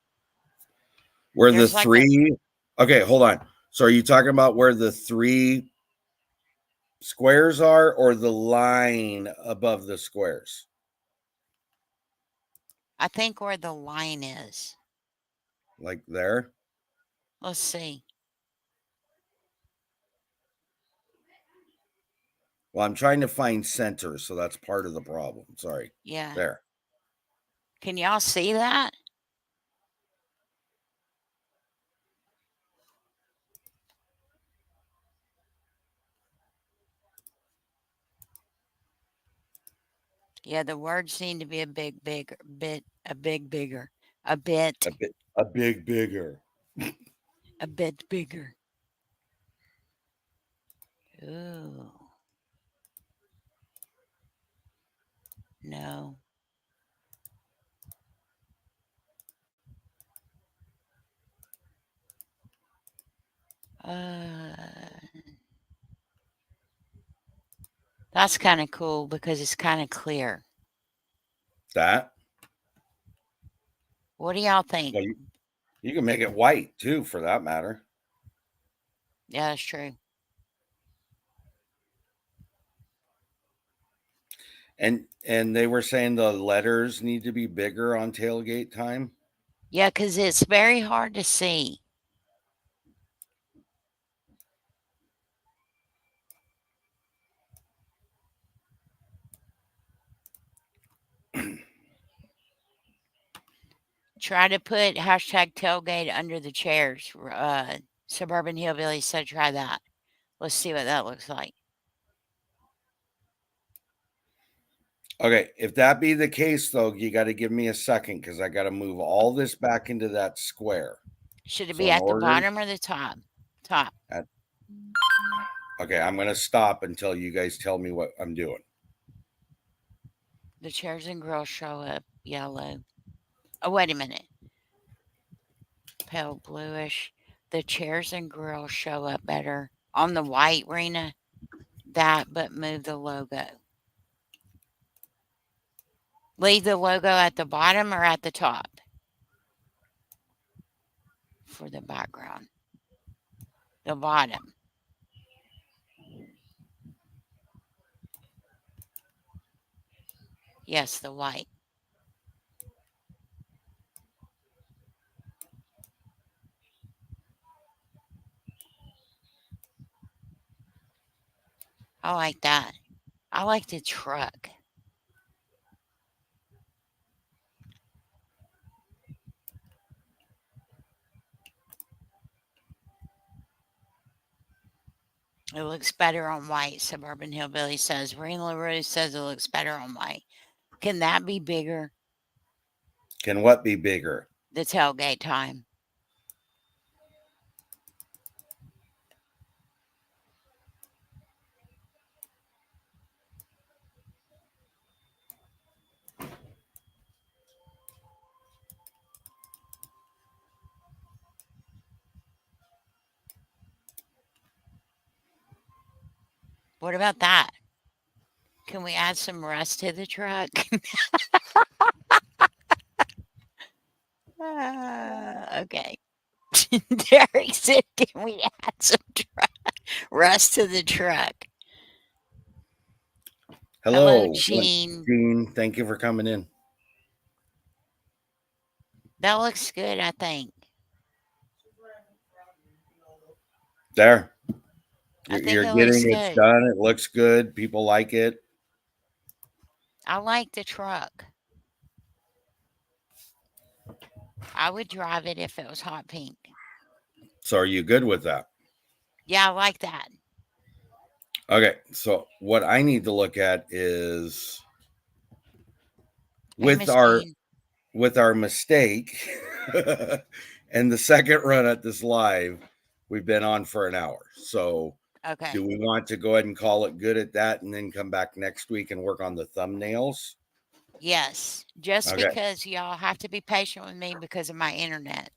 S1: where the
S2: There's like a-
S1: three okay, hold on. So are you talking about where the three squares are or the line above the squares?
S2: I think where the line is.
S1: Like there?
S2: Let's see.
S1: Well, I'm trying to find center, so that's part of the problem. Sorry.
S2: Yeah.
S1: There.
S2: Can y'all see that? Yeah, the words seem to be a bit, a bit bigger.
S1: A big bigger.
S2: A bit bigger. Ooh. No. That's kind of cool because it's kind of clear.
S1: That?
S2: What do y'all think?
S1: Well, you can make it white too, for that matter.
S2: Yeah, that's true.
S1: And they were saying the letters need to be bigger on tailgate time.
S2: Yeah, because it's very hard to see. Try to put hashtag tailgate under the chairs. Suburban Hillbilly said try that. Let's see what that looks like.
S1: Okay, if that be the case, though, you got to give me a second because I got to move all this back into that square.
S2: Should it
S1: So
S2: be
S1: in
S2: at the
S1: order-
S2: bottom or the top? Top.
S1: Okay, I'm going to stop until you guys tell me what I'm doing.
S2: The chairs and grills show up yellow. Oh, wait a minute. Pale bluish. The chairs and grills show up better on the white, Rena. That, but move the logo. Leave the logo at the bottom or at the top for the background. The bottom. Yes, the white. I like that. I like the truck. It looks better on white, Suburban Hillbilly says. Rena LaRue says it looks better on white. Can that be bigger?
S1: Can what be bigger?
S2: The tailgate time. What about that? Can we add some rust to the truck? Okay. Derek said, can we add some rust to the truck?
S1: Hello,
S2: Gene.
S1: Gene. Thank you for coming in.
S2: That looks good, I think.
S1: There.
S2: I think
S1: You're
S2: it looks
S1: getting it
S2: good.
S1: done. It looks good. People like it.
S2: I like the truck. I would drive it if it was hot pink.
S1: So are you good with that?
S2: Yeah, I like that.
S1: Okay. So what I need to look at is
S2: Hey,
S1: with
S2: Miss
S1: our
S2: Jean.
S1: with our mistake and the second run at this live, we've been on for an hour. So
S2: Okay.
S1: do we want to go ahead and call it good at that and then come back next week and work on the thumbnails?
S2: Yes. Just
S1: Okay.
S2: because y'all have to be patient with me because of my internet.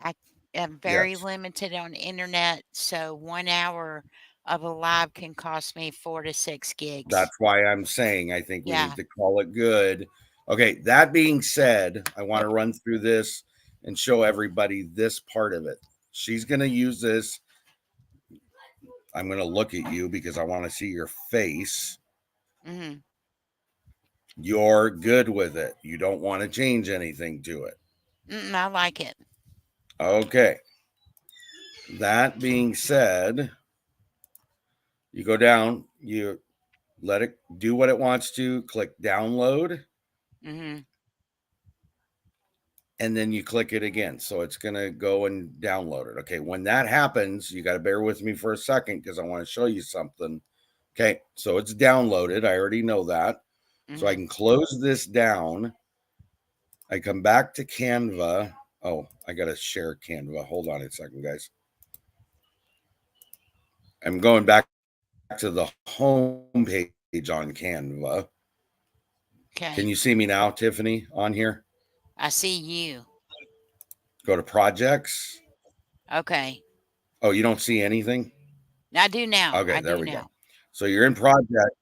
S2: I am very
S1: Yes.
S2: limited on internet, so 1 hour of a live can cost me 4 to 6 gigs.
S1: That's why I'm saying I think we
S2: Yeah.
S1: need to call it good. Okay, that being said, I want to run through this and show everybody this part of it. She's going to use this. I'm going to look at you because I want to see your face.
S2: Mhm.
S1: You're good with it. You don't want to change anything to it.
S2: I like it.
S1: Okay. That being said, you go down, you let it do what it wants to, click download,
S2: Mhm.
S1: and then you click it again. So it's going to go and download it. Okay. When that happens, you got to bear with me for a second because I want to show you something. Okay. So it's downloaded. I already know that. So I
S2: Mhm.
S1: can close this down. I come back to Canva. Oh, I got to share Canva. Hold on a second, guys. I'm going back to the home page on Canva. Can
S2: Okay.
S1: you see me now, Tiffany, on here?
S2: I see you.
S1: Go to projects.
S2: Okay.
S1: Oh, you don't see anything?
S2: I do now.
S1: Okay,
S2: I
S1: there
S2: do
S1: we
S2: now.
S1: go. So you're in project.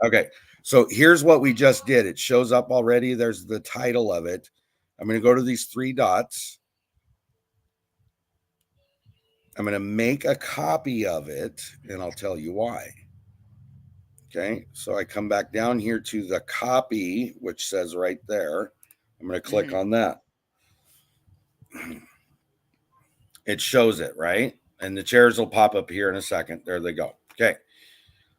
S1: Okay. So here's what we just did. It shows up already. There's the title of it. I'm going to go to these 3 dots. I'm going to make a copy of it, and I'll tell you why. Okay. So I come back down here to the copy, which says right there. I'm going to click
S2: Mhm.
S1: on that. It shows it, right? And the chairs will pop up here in a second. There they go. Okay.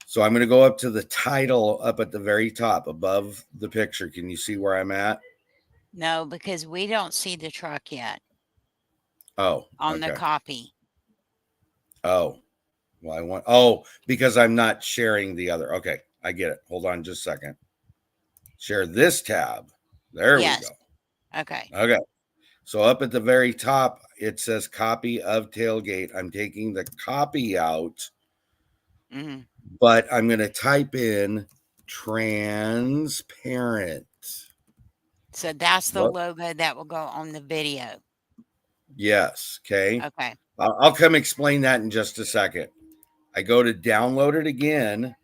S1: So I'm going to go up to the title up at the very top above the picture. Can you see where I'm at?
S2: No, because we don't see the truck yet
S1: Oh,
S2: on the
S1: okay.
S2: copy.
S1: Oh, Well, I want, oh, because I'm not sharing the other. Okay, I get it. Hold on just a second. Share this tab. There we
S2: Yes.
S1: go.
S2: Okay.
S1: Okay. So up at the very top, it says copy of tailgate. I'm taking the copy out,
S2: hmm
S1: but I'm going to type in transparent.
S2: So that's the
S1: What?
S2: logo that will go on the video.
S1: Yes. Okay.
S2: Okay.
S1: I'll come explain that in just a second. I go to download it again,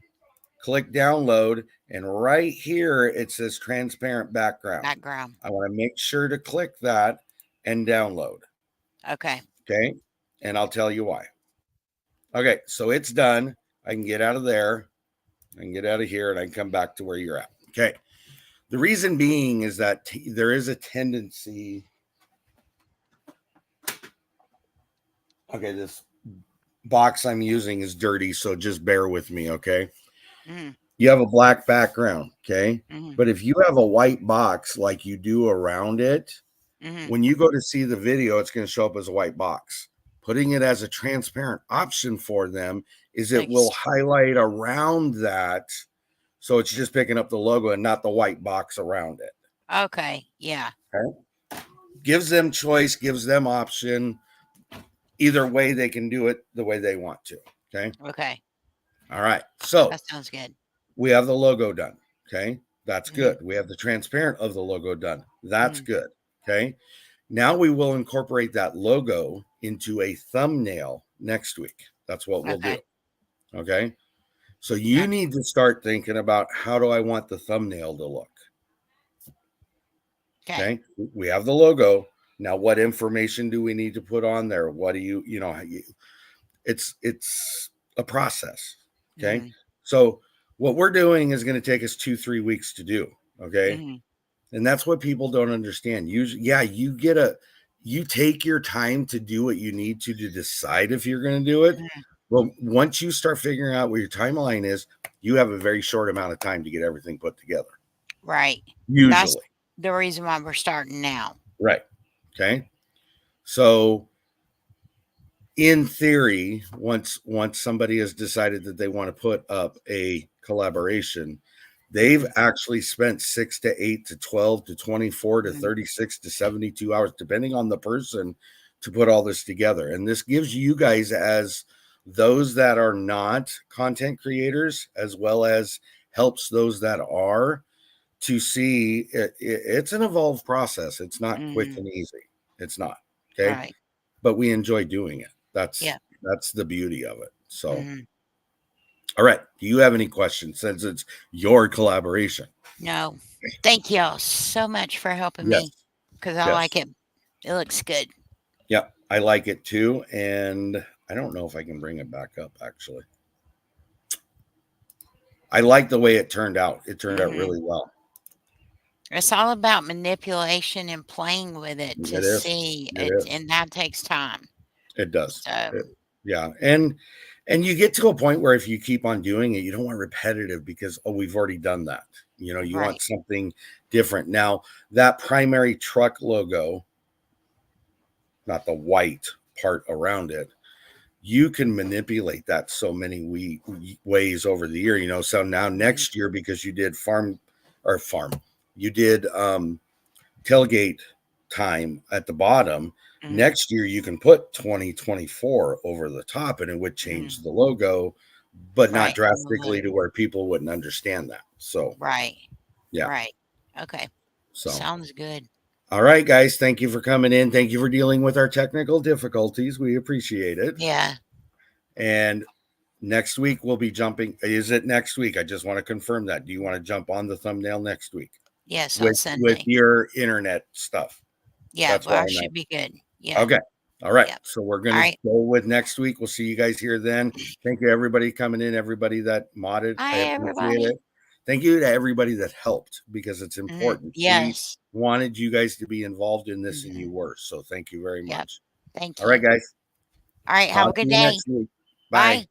S1: click download, and right here it says transparent background.
S2: Background.
S1: I want to make sure to click that and download.
S2: Okay.
S1: Okay. And I'll tell you why. Okay. So it's done. I can get out of there. I can get out of here and I can come back to where you're at. Okay. The reason being is that there is a tendency. Okay. This box I'm using is dirty. So just bear with me. Okay.
S2: hmm
S1: You have a black background. Okay.
S2: hmm
S1: But if you have a white box like you do around it,
S2: hmm
S1: when you go to see the video, it's going to show up as a white box. Putting it as a transparent option for them is it will highlight around that. So it's just picking up the logo and not the white box around it.
S2: Okay. Yeah.
S1: Okay. Gives them choice, gives them option. Either way, they can do it the way they want to. Okay.
S2: Okay.
S1: All right. So
S2: That sounds good.
S1: we have the logo done. Okay. That's
S2: Mhm.
S1: good. We have the transparent of the logo done. That's
S2: Mhm.
S1: good. Okay. Now we will incorporate that logo into a thumbnail next week. That's what we'll do. Okay. So you need to start thinking about, how do I want the thumbnail to look? Okay. We have the logo. Now, what information do we need to put on there? What do you it's a process. Okay.
S2: Mhm.
S1: So what we're doing is going to take us 2-3 weeks to do. Okay.
S2: Mhm.
S1: And that's what people don't understand. Usually, yeah, you take your time to do what you need to decide if you're going to do it.
S2: Mhm.
S1: Well, once you start figuring out what your timeline is, you have a very short amount of time to get everything put together.
S2: Right.
S1: Usually.
S2: That's the reason why we're starting now.
S1: Right. Okay. So in theory, once somebody has decided that they want to put up a collaboration, they've actually spent 6 to 8 to 12 to 24 to 36 to 72 hours, depending on the person, to put all this together. And this gives you guys, as those that are not content creators, as well as helps those that are, to see it's an evolved process. It's not quick and easy. It's not. Okay.
S2: Right.
S1: But we enjoy doing it. That's the beauty of it. So, all right. Do you have any questions, since it's your collaboration?
S2: No. Thank y'all so much for helping me, because I like it. It looks good.
S1: Yep. I like it too. And I don't know if I can bring it back up, actually. I like the way it turned out. It turned out really well.
S2: It's all about manipulation and playing with it to see it, and that takes time.
S1: It does.
S2: So.
S1: Yeah. And you get to a point where if you keep on doing it, you don't want repetitive, because, oh, we've already done that. You know, you want something different. Now, that primary truck logo, not the white part around it, you can manipulate that so many ways over the year, you know. So now next year, because you did you did tailgate time at the bottom, next year you can put 2024 over the top, and it would change the logo, but not drastically to where people wouldn't understand that. So
S2: Okay.
S1: So
S2: sounds good.
S1: All right, guys, thank you for coming in. Thank you for dealing with our technical difficulties. We appreciate it.
S2: Yeah.
S1: And next week we'll be jumping. Is it next week? I just want to confirm that. Do you want to jump on the thumbnail next week?
S2: Yes, on Sunday.
S1: With your internet stuff.
S2: Yeah, well, I should be good. Yeah.
S1: Okay. All right. Yep. So we're going to go with next week. We'll see you guys here then. Thank you, everybody coming in, everybody that modded.
S2: Hi, everybody.
S1: Thank you to everybody that helped, because it's important.
S2: Yes.
S1: We wanted you guys to be involved in this, and you were. So thank you very much.
S2: Thank you.
S1: All right, guys.
S2: All right. Have a good day.
S1: Bye.